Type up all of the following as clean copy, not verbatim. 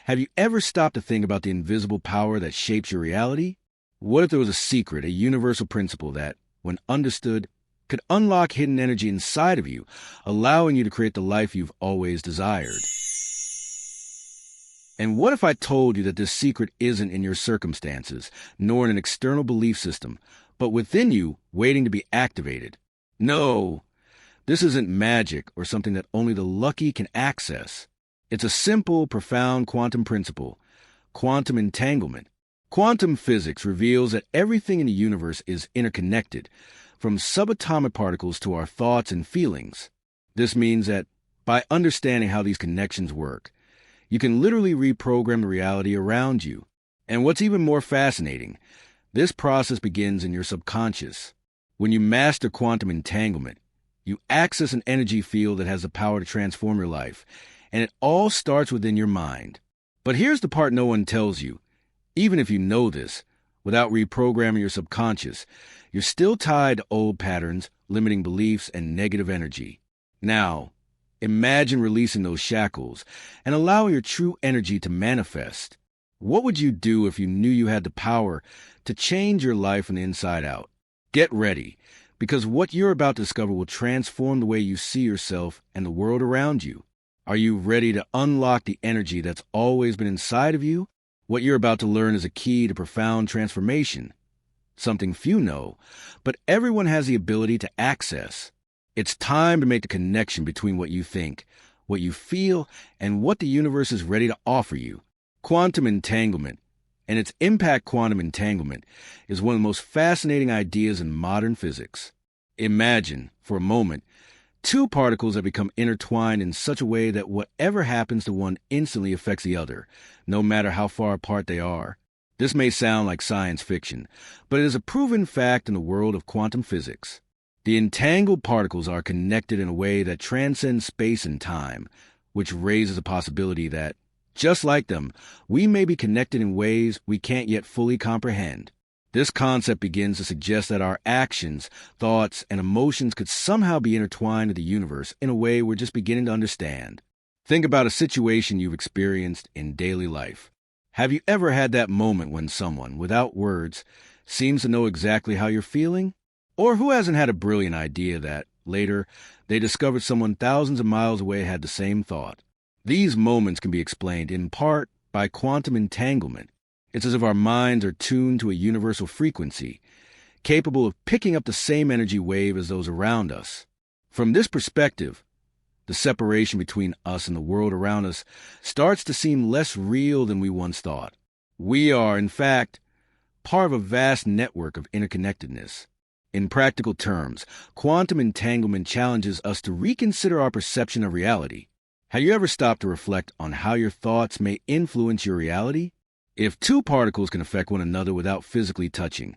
Have you ever stopped to think about the invisible power that shapes your reality? What if there was a secret, a universal principle that, when understood, could unlock hidden energy inside of you, allowing you to create the life you've always desired? And what if I told you that this secret isn't in your circumstances, nor in an external belief system, but within you, waiting to be activated? No, this isn't magic or something that only the lucky can access. It's a simple, profound quantum principle, quantum entanglement. Quantum physics reveals that everything in the universe is interconnected, from subatomic particles to our thoughts and feelings. This means that by understanding how these connections work, you can literally reprogram the reality around you. And what's even more fascinating, this process begins in your subconscious. When you master quantum entanglement, you access an energy field that has the power to transform your life, and it all starts within your mind. But here's the part no one tells you. Even if you know this, without reprogramming your subconscious, you're still tied to old patterns, limiting beliefs, and negative energy. Now, imagine releasing those shackles and allowing your true energy to manifest. What would you do if you knew you had the power to change your life from the inside out? Get ready, because what you're about to discover will transform the way you see yourself and the world around you. Are you ready to unlock the energy that's always been inside of you? What you're about to learn is a key to profound transformation, something few know, but everyone has the ability to access. It's time to make the connection between what you think, what you feel, and what the universe is ready to offer you. Quantum entanglement, and its impact quantum entanglement, is one of the most fascinating ideas in modern physics. Imagine, for a moment, two particles that become intertwined in such a way that whatever happens to one instantly affects the other, no matter how far apart they are. This may sound like science fiction, but it is a proven fact in the world of quantum physics. The entangled particles are connected in a way that transcends space and time, which raises the possibility that, just like them, we may be connected in ways we can't yet fully comprehend. This concept begins to suggest that our actions, thoughts, and emotions could somehow be intertwined with the universe in a way we're just beginning to understand. Think about a situation you've experienced in daily life. Have you ever had that moment when someone, without words, seems to know exactly how you're feeling? Or who hasn't had a brilliant idea that, later, they discovered someone thousands of miles away had the same thought? These moments can be explained, in part, by quantum entanglement. It's as if our minds are tuned to a universal frequency, capable of picking up the same energy wave as those around us. From this perspective, the separation between us and the world around us starts to seem less real than we once thought. We are, in fact, part of a vast network of interconnectedness. In practical terms, quantum entanglement challenges us to reconsider our perception of reality. Have you ever stopped to reflect on how your thoughts may influence your reality? If two particles can affect one another without physically touching,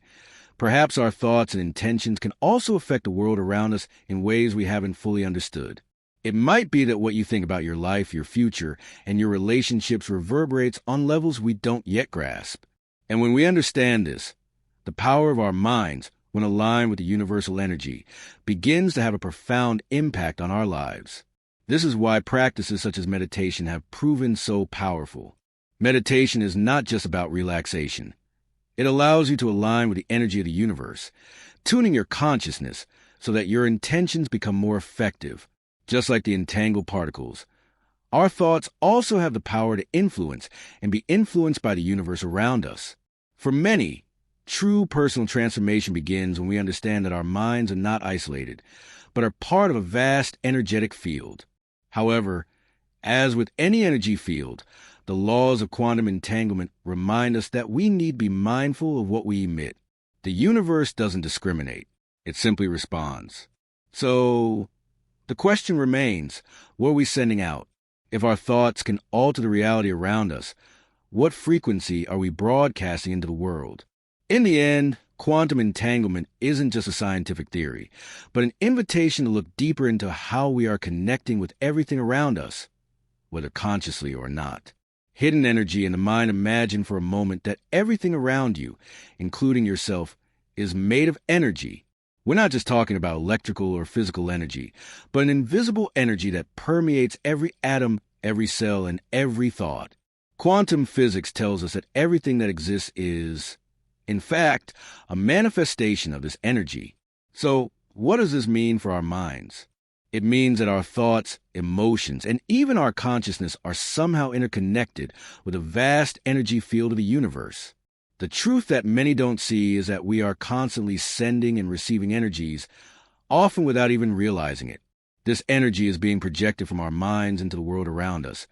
perhaps our thoughts and intentions can also affect the world around us in ways we haven't fully understood. It might be that what you think about your life, your future, and your relationships reverberates on levels we don't yet grasp. And when we understand this, the power of our minds, when aligned with the universal energy, begins to have a profound impact on our lives. This is why practices such as meditation have proven so powerful. Meditation is not just about relaxation. It allows you to align with the energy of the universe, tuning your consciousness so that your intentions become more effective. Just like the entangled particles, our thoughts also have the power to influence and be influenced by the universe around us. For many, true personal transformation begins when we understand that our minds are not isolated, but are part of a vast energetic field. However, as with any energy field, the laws of quantum entanglement remind us that we need to be mindful of what we emit. The universe doesn't discriminate. It simply responds. So, the question remains, what are we sending out? If our thoughts can alter the reality around us, what frequency are we broadcasting into the world? In the end, quantum entanglement isn't just a scientific theory, but an invitation to look deeper into how we are connecting with everything around us, whether consciously or not. Hidden energy in the mind. Imagine for a moment that everything around you, including yourself, is made of energy. We're not just talking about electrical or physical energy, but an invisible energy that permeates every atom, every cell, and every thought. Quantum physics tells us that everything that exists is, in fact, a manifestation of this energy. So, what does this mean for our minds? It means that our thoughts, emotions, and even our consciousness are somehow interconnected with a vast energy field of the universe. The truth that many don't see is that we are constantly sending and receiving energies, often without even realizing it. This energy is being projected from our minds into the world around us,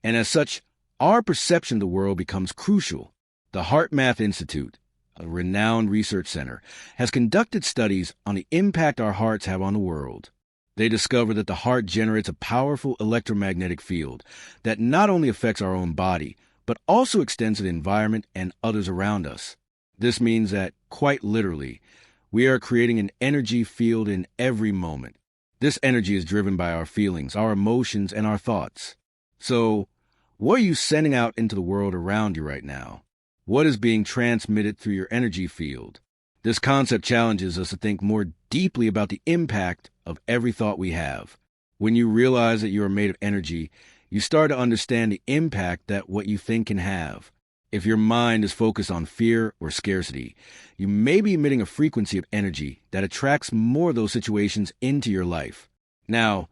and as such, our perception of the world becomes crucial. The HeartMath Institute, a renowned research center, has conducted studies on the impact our hearts have on the world. They discovered that the heart generates a powerful electromagnetic field that not only affects our own body, but also extends to the environment and others around us. This means that, quite literally, we are creating an energy field in every moment. This energy is driven by our feelings, our emotions, and our thoughts. So, what are you sending out into the world around you right now? What is being transmitted through your energy field? This concept challenges us to think more deeply about the impact of every thought we have. When you realize that you are made of energy, you start to understand the impact that what you think can have. If your mind is focused on fear or scarcity, you may be emitting a frequency of energy that attracts more of those situations into your life. Now,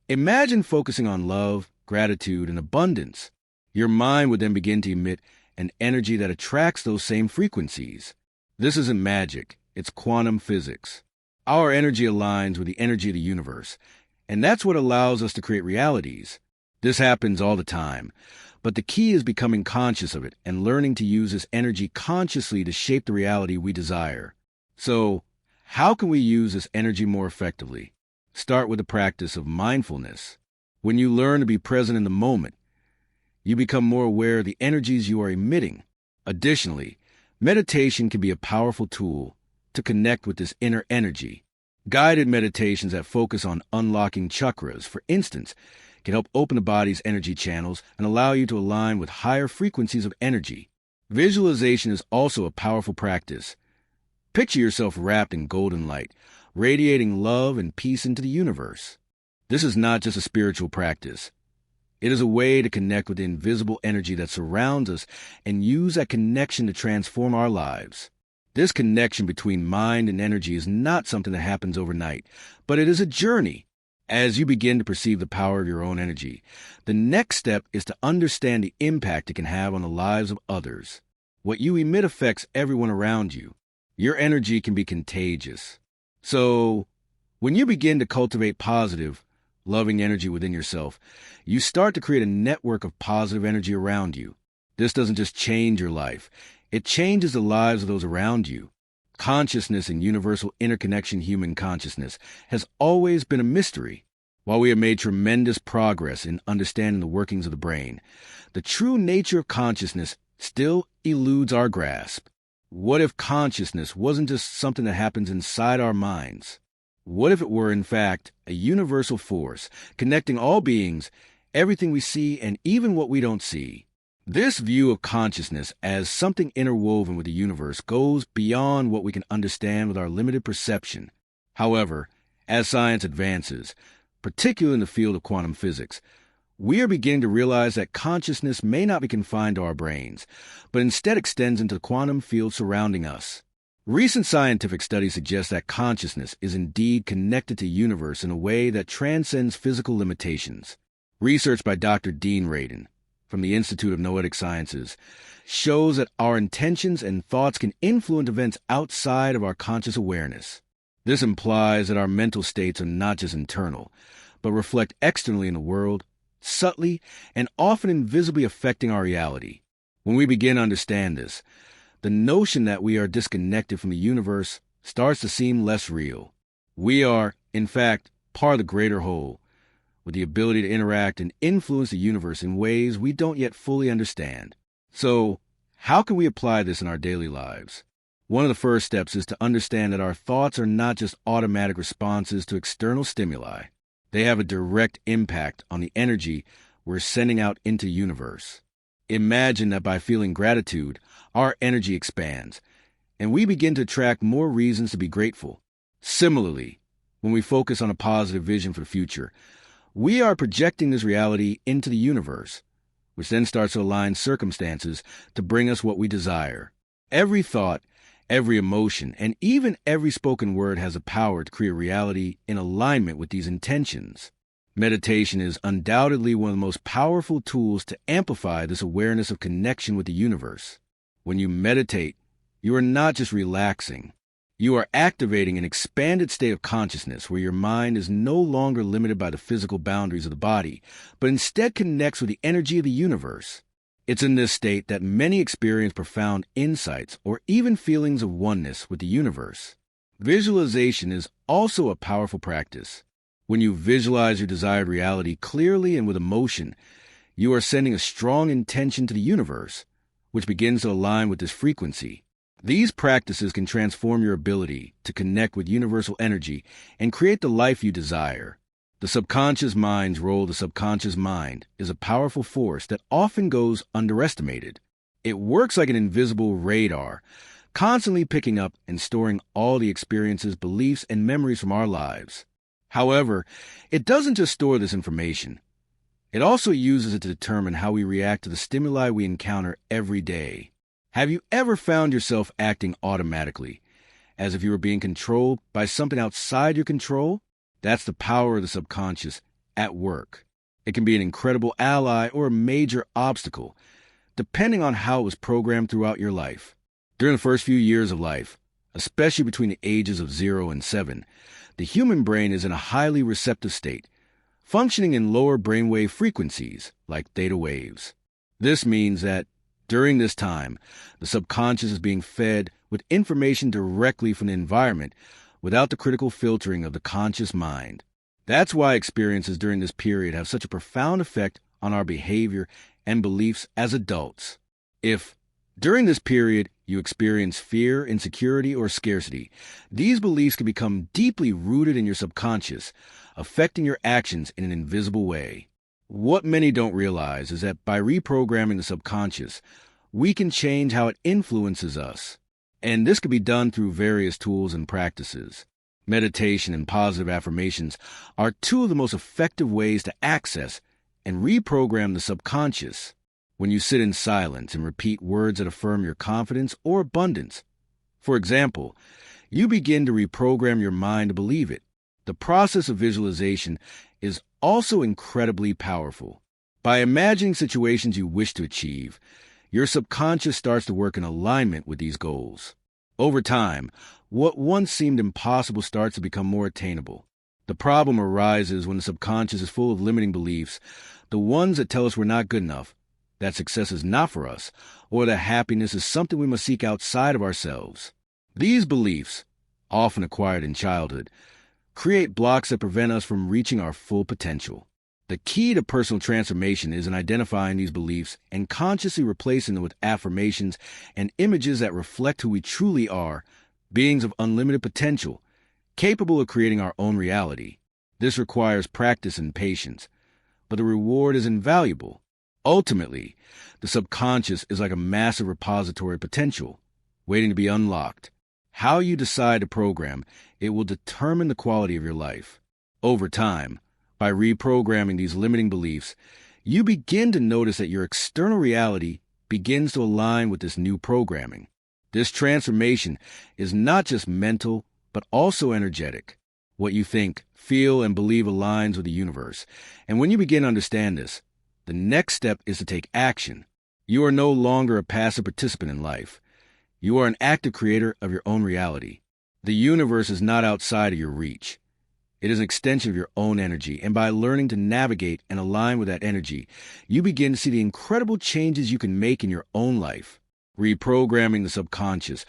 imagine focusing on love, gratitude, and abundance. Your mind would then begin to emit an energy that attracts those same frequencies. This isn't magic, it's quantum physics. Our energy aligns with the energy of the universe, and that's what allows us to create realities. This happens all the time, but the key is becoming conscious of it and learning to use this energy consciously to shape the reality we desire. So, how can we use this energy more effectively? Start with the practice of mindfulness. When you learn to be present in the moment, you become more aware of the energies you are emitting. Additionally, meditation can be a powerful tool to connect with this inner energy. Guided meditations that focus on unlocking chakras, for instance, can help open the body's energy channels and allow you to align with higher frequencies of energy. Visualization is also a powerful practice. Picture yourself wrapped in golden light, radiating love and peace into the universe. This is not just a spiritual practice. It is a way to connect with the invisible energy that surrounds us and use that connection to transform our lives. This connection between mind and energy is not something that happens overnight, but it is a journey. As you begin to perceive the power of your own energy, the next step is to understand the impact it can have on the lives of others. What you emit affects everyone around you. Your energy can be contagious. So, when you begin to cultivate positive, loving energy within yourself, you start to create a network of positive energy around you. This doesn't just change your life, it changes the lives of those around you. Consciousness and universal interconnection human consciousness has always been a mystery. While we have made tremendous progress in understanding the workings of the brain, the true nature of consciousness still eludes our grasp. What if consciousness wasn't just something that happens inside our minds? What if it were, in fact, a universal force connecting all beings, everything we see, and even what we don't see? This view of consciousness as something interwoven with the universe goes beyond what we can understand with our limited perception. However, as science advances, particularly in the field of quantum physics, we are beginning to realize that consciousness may not be confined to our brains, but instead extends into the quantum field surrounding us. Recent scientific studies suggest that consciousness is indeed connected to the universe in a way that transcends physical limitations. Research by Dr. Dean Radin from the Institute of Noetic Sciences shows that our intentions and thoughts can influence events outside of our conscious awareness. This implies that our mental states are not just internal, but reflect externally in the world, subtly and often invisibly affecting our reality. When we begin to understand this, the notion that we are disconnected from the universe starts to seem less real. We are, in fact, part of the greater whole, with the ability to interact and influence the universe in ways we don't yet fully understand. So, how can we apply this in our daily lives? One of the first steps is to understand that our thoughts are not just automatic responses to external stimuli. They have a direct impact on the energy we're sending out into the universe. Imagine that by feeling gratitude, our energy expands, and we begin to attract more reasons to be grateful. Similarly, when we focus on a positive vision for the future, we are projecting this reality into the universe. which then starts to align circumstances to bring us what we desire. Every thought, every emotion, and even every spoken word has a power to create reality in alignment with these intentions. Meditation is undoubtedly one of the most powerful tools to amplify this awareness of connection with the universe. When you meditate, you are not just relaxing. You are activating an expanded state of consciousness where your mind is no longer limited by the physical boundaries of the body, but instead connects with the energy of the universe. It's in this state that many experience profound insights or even feelings of oneness with the universe. Visualization is also a powerful practice. When you visualize your desired reality clearly and with emotion, you are sending a strong intention to the universe, which begins to align with this frequency. These practices can transform your ability to connect with universal energy and create the life you desire. The subconscious mind's role, the subconscious mind, is a powerful force that often goes underestimated. It works like an invisible radar, constantly picking up and storing all the experiences, beliefs, and memories from our lives. However, it doesn't just store this information. It also uses it to determine how we react to the stimuli we encounter every day. Have you ever found yourself acting automatically, as if you were being controlled by something outside your control? That's the power of the subconscious at work. It can be an incredible ally or a major obstacle, depending on how it was programmed throughout your life. During the first few years of life, especially between the ages of 0 and 7, the human brain is in a highly receptive state, functioning in lower brainwave frequencies like theta waves. This means that during this time, the subconscious is being fed with information directly from the environment without the critical filtering of the conscious mind. That's why experiences during this period have such a profound effect on our behavior and beliefs as adults. If, during this period, you experience fear, insecurity, or scarcity, these beliefs can become deeply rooted in your subconscious, affecting your actions in an invisible way. What many don't realize is that by reprogramming the subconscious, we can change how it influences us. And this can be done through various tools and practices. Meditation and positive affirmations are two of the most effective ways to access and reprogram the subconscious. When you sit in silence and repeat words that affirm your confidence or abundance, for example, you begin to reprogram your mind to believe it. The process of visualization is also incredibly powerful. By imagining situations you wish to achieve, your subconscious starts to work in alignment with these goals. Over time, what once seemed impossible starts to become more attainable. The problem arises when the subconscious is full of limiting beliefs, the ones that tell us we're not good enough, that success is not for us, or that happiness is something we must seek outside of ourselves. These beliefs, often acquired in childhood, create blocks that prevent us from reaching our full potential. The key to personal transformation is in identifying these beliefs and consciously replacing them with affirmations and images that reflect who we truly are, beings of unlimited potential, capable of creating our own reality. This requires practice and patience, but the reward is invaluable. Ultimately, the subconscious is like a massive repository of potential, waiting to be unlocked. How you decide to program it will determine the quality of your life. Over time, by reprogramming these limiting beliefs, you begin to notice that your external reality begins to align with this new programming. This transformation is not just mental, but also energetic. What you think, feel, and believe aligns with the universe. And when you begin to understand this, the next step is to take action. You are no longer a passive participant in life. You are an active creator of your own reality. The universe is not outside of your reach. It is an extension of your own energy, and by learning to navigate and align with that energy, you begin to see the incredible changes you can make in your own life. Reprogramming the subconscious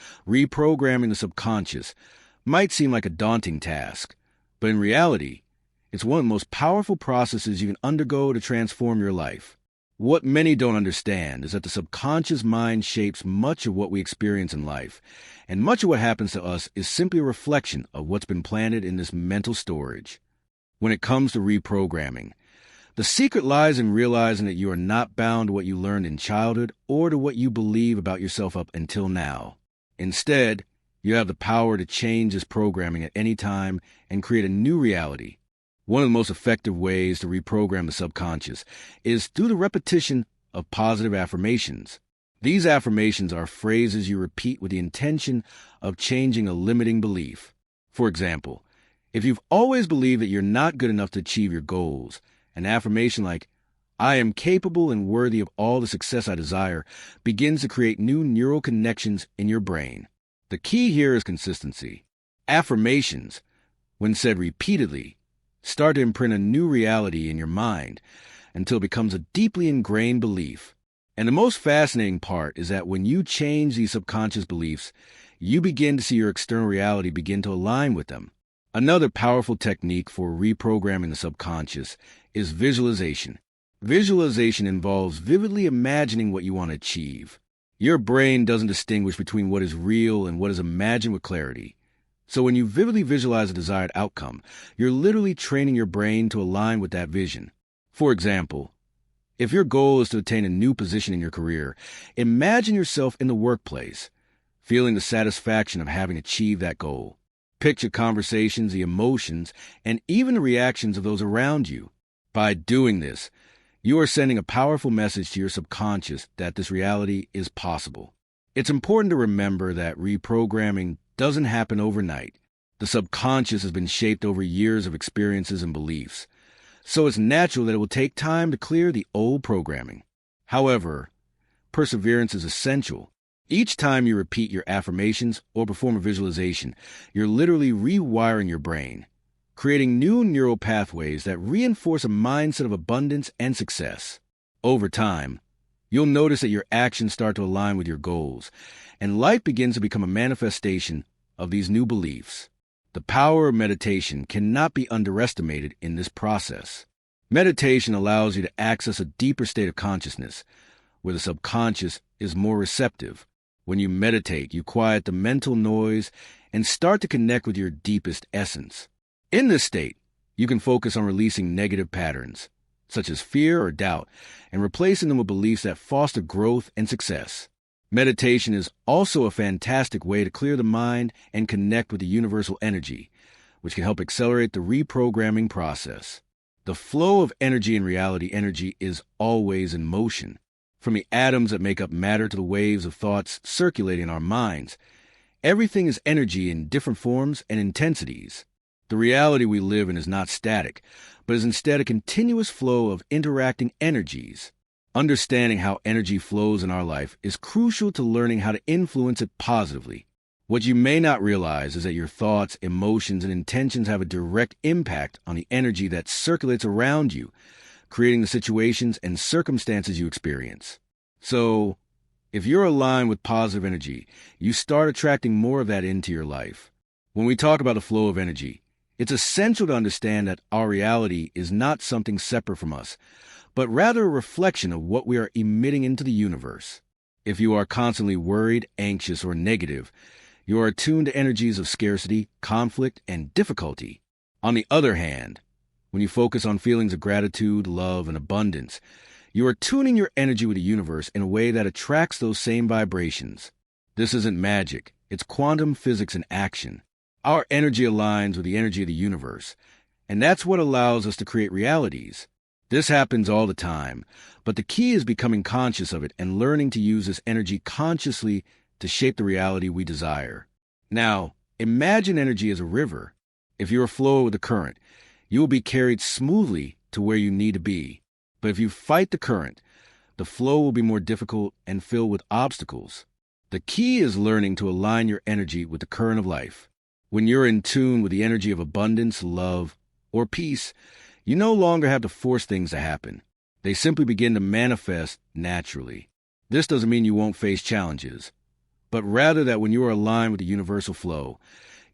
might seem like a daunting task, but in reality, it's one of the most powerful processes you can undergo to transform your life. What many don't understand is that the subconscious mind shapes much of what we experience in life, and much of what happens to us is simply a reflection of what's been planted in this mental storage. When it comes to reprogramming, the secret lies in realizing that you are not bound to what you learned in childhood or to what you believe about yourself up until now. Instead, you have the power to change this programming at any time and create a new reality. One of the most effective ways to reprogram the subconscious is through the repetition of positive affirmations. These affirmations are phrases you repeat with the intention of changing a limiting belief. For example, if you've always believed that you're not good enough to achieve your goals, an affirmation like, "I am capable and worthy of all the success I desire," begins to create new neural connections in your brain. The key here is consistency. Affirmations, when said repeatedly, start to imprint a new reality in your mind until it becomes a deeply ingrained belief. And the most fascinating part is that when you change these subconscious beliefs, you begin to see your external reality begin to align with them. Another powerful technique for reprogramming the subconscious is visualization. Visualization involves vividly imagining what you want to achieve. Your brain doesn't distinguish between what is real and what is imagined with clarity. So when you vividly visualize a desired outcome, you're literally training your brain to align with that vision. For example, if your goal is to attain a new position in your career, imagine yourself in the workplace, feeling the satisfaction of having achieved that goal. Picture conversations, the emotions, and even the reactions of those around you. By doing this, you are sending a powerful message to your subconscious that this reality is possible. It's important to remember that reprogramming doesn't happen overnight. The subconscious has been shaped over years of experiences and beliefs, so it's natural that it will take time to clear the old programming. However, perseverance is essential. Each time you repeat your affirmations or perform a visualization, you're literally rewiring your brain, creating new neural pathways that reinforce a mindset of abundance and success. Over time, you'll notice that your actions start to align with your goals, and life begins to become a manifestation of these new beliefs. The power of meditation cannot be underestimated in this process. Meditation allows you to access a deeper state of consciousness, where the subconscious is more receptive. When you meditate, you quiet the mental noise and start to connect with your deepest essence. In this state, you can focus on releasing negative patterns, such as fear or doubt, and replacing them with beliefs that foster growth and success. Meditation is also a fantastic way to clear the mind and connect with the universal energy, which can help accelerate the reprogramming process. The flow of energy in reality energy is always in motion. From the atoms that make up matter to the waves of thoughts circulating in our minds, everything is energy in different forms and intensities. The reality we live in is not static, but is instead a continuous flow of interacting energies. Understanding how energy flows in our life is crucial to learning how to influence it positively. What you may not realize is that your thoughts, emotions, and intentions have a direct impact on the energy that circulates around you, creating the situations and circumstances you experience. So, if you're aligned with positive energy, you start attracting more of that into your life. When we talk about the flow of energy, it's essential to understand that our reality is not something separate from us, but rather a reflection of what we are emitting into the universe. If you are constantly worried, anxious, or negative, you are attuned to energies of scarcity, conflict, and difficulty. On the other hand, when you focus on feelings of gratitude, love, and abundance, you are tuning your energy with the universe in a way that attracts those same vibrations. This isn't magic, it's quantum physics in action. Our energy aligns with the energy of the universe, and that's what allows us to create realities. This happens all the time, but the key is becoming conscious of it and learning to use this energy consciously to shape the reality we desire. Now, imagine energy as a river. If you are flowing with the current, you will be carried smoothly to where you need to be. But if you fight the current, the flow will be more difficult and filled with obstacles. The key is learning to align your energy with the current of life. When you're in tune with the energy of abundance, love, or peace, you no longer have to force things to happen. They simply begin to manifest naturally. This doesn't mean you won't face challenges, but rather that when you are aligned with the universal flow,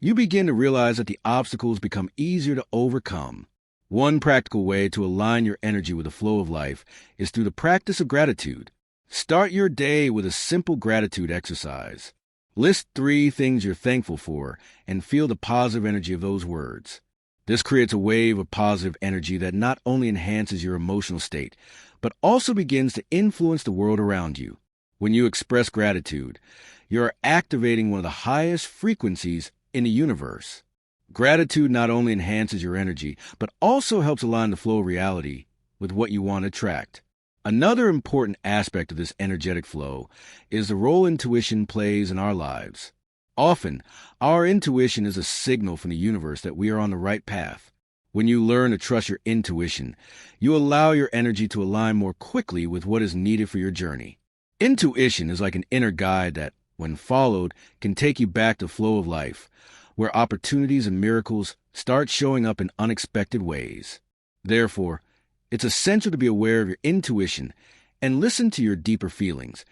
you begin to realize that the obstacles become easier to overcome. One practical way to align your energy with the flow of life is through the practice of gratitude. Start your day with a simple gratitude exercise. List 3 things you're thankful for and feel the positive energy of those words. This creates a wave of positive energy that not only enhances your emotional state, but also begins to influence the world around you. When you express gratitude, you're activating one of the highest frequencies in the universe. Gratitude not only enhances your energy, but also helps align the flow of reality with what you want to attract. Another important aspect of this energetic flow is the role intuition plays in our lives. Often, our intuition is a signal from the universe that we are on the right path. When you learn to trust your intuition, you allow your energy to align more quickly with what is needed for your journey. Intuition is like an inner guide that, when followed, can take you back to the flow of life, where opportunities and miracles start showing up in unexpected ways. Therefore, it's essential to be aware of your intuition and listen to your deeper feelings,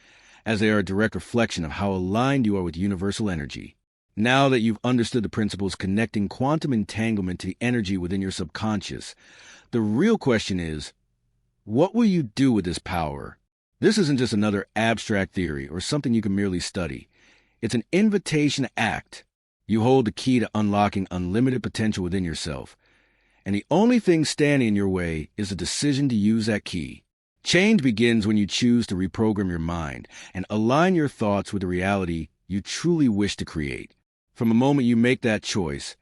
as they are a direct reflection of how aligned you are with universal energy. Now that you've understood the principles connecting quantum entanglement to the energy within your subconscious, the real question is, what will you do with this power? This isn't just another abstract theory or something you can merely study. It's an invitation to act. You hold the key to unlocking unlimited potential within yourself, and the only thing standing in your way is the decision to use that key. Change begins when you choose to reprogram your mind and align your thoughts with the reality you truly wish to create. From the moment you make that choice,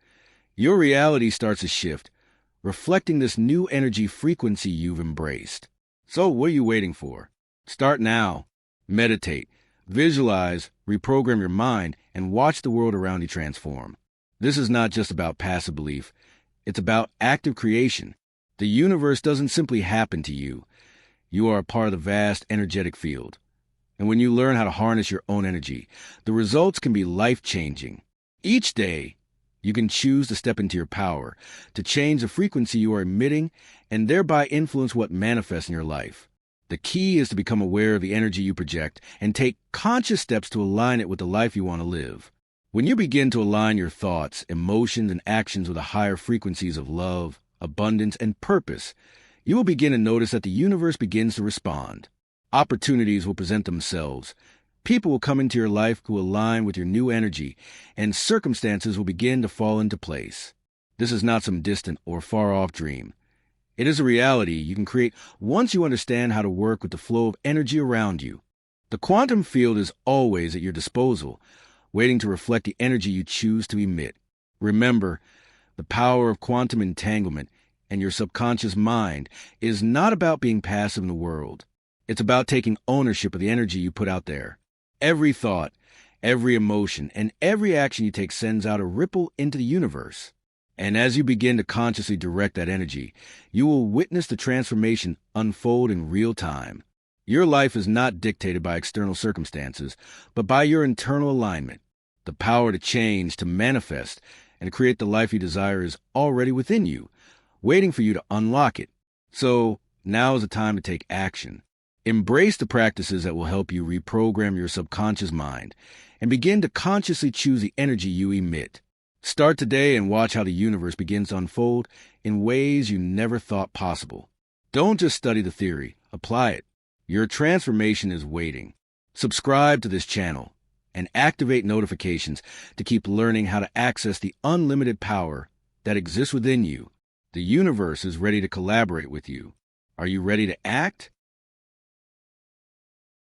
your reality starts to shift, reflecting this new energy frequency you've embraced. So what are you waiting for? Start now. Meditate, visualize, reprogram your mind, and watch the world around you transform. This is not just about passive belief. It's about active creation. The universe doesn't simply happen to you. You are a part of the vast energetic field. And when you learn how to harness your own energy, the results can be life-changing. Each day, you can choose to step into your power, to change the frequency you are emitting, and thereby influence what manifests in your life. The key is to become aware of the energy you project and take conscious steps to align it with the life you want to live. When you begin to align your thoughts, emotions, and actions with the higher frequencies of love, abundance, and purpose, you will begin to notice that the universe begins to respond. Opportunities will present themselves. People will come into your life who align with your new energy, and circumstances will begin to fall into place. This is not some distant or far-off dream. It is a reality you can create once you understand how to work with the flow of energy around you. The quantum field is always at your disposal, waiting to reflect the energy you choose to emit. Remember, the power of quantum entanglement and your subconscious mind is not about being passive in the world. It's about taking ownership of the energy you put out there. Every thought, every emotion, and every action you take sends out a ripple into the universe. And as you begin to consciously direct that energy, you will witness the transformation unfold in real time. Your life is not dictated by external circumstances, but by your internal alignment. The power to change, to manifest, and to create the life you desire is already within you, waiting for you to unlock it. So, now is the time to take action. Embrace the practices that will help you reprogram your subconscious mind and begin to consciously choose the energy you emit. Start today and watch how the universe begins to unfold in ways you never thought possible. Don't just study the theory, apply it. Your transformation is waiting. Subscribe to this channel and activate notifications to keep learning how to access the unlimited power that exists within you. The universe is ready to collaborate with you. Are you ready to act?